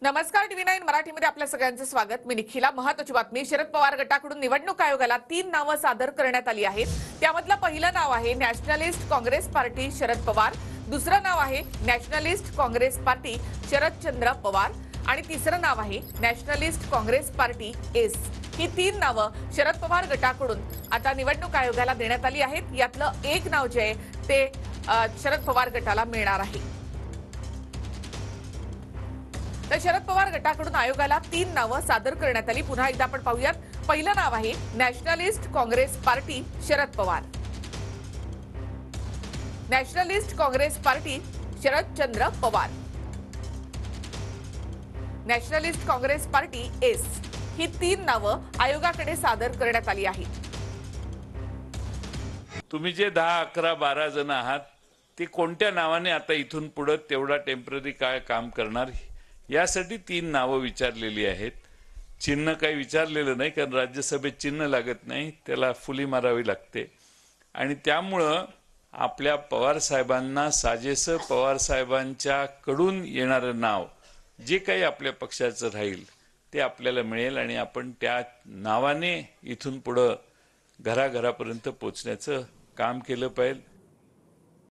नमस्कार टीव्ही 9 मराठीमध्ये आपल्या सगळ्यांचं स्वागत। मी निखिला। महत्त्वाची बातमी, शरद पवार गटाकडून निवडणूक आयोगाला 3 नावं सादर करण्यात आली आहेत। त्यामधलं पहिलं नाव आहे Nationalist Congress Party Sharad Pawar, दुसरं नाव आहे Nationalist Congress Party Sharadchandra Pawar आणि तिसरं नाव आहे नॅशनलिस्ट काँग्रेस पार्टी एस। ही 3 नावं शरद पवार गटाकडून आता निवडणूक आयोगाला देण्यात आली आहेत। यातलं एक नाव जे आहे ते शरद पवार गटाला मिळणार आहे। तर शरद पवार गटाकडून आयोगाला 3 नावं सादर करण्यात आली। पुन्हा एकदा आपण पाहूयात। पहिलं नाव आहे Nationalist Congress Party Sharad Pawar, Nationalist Congress Party Sharadchandra Pawar, Nationalist Congress Party S. ही 3 नावं आयोगाकडे सादर करण्यात आली आहेत। तुम्ही जे 10, 11, 12 जण आहात ते कोणत्या नावाने आता इथून पुढे तेवढा टेम्पररी काय काम करणार यासाठी 3 नावं विचारलेली आहेत। चिन्ह काही विचारलेलं नाही, कारण राज्यसभेत चिन्ह लागत नाही, त्याला फुली मारावी लागते। आणि त्यामुळं आपल्या पवार साहेबांना साजेसं पवार साहेबांच्या कडून येणारं नाव जे काही आपल्या पक्षाचं राहील ते आपल्याला मिळेल आणि आपण त्या नावाने इथून पुढे घराघरापर्यंत पोहोचण्याचं काम केलं पाहिजे।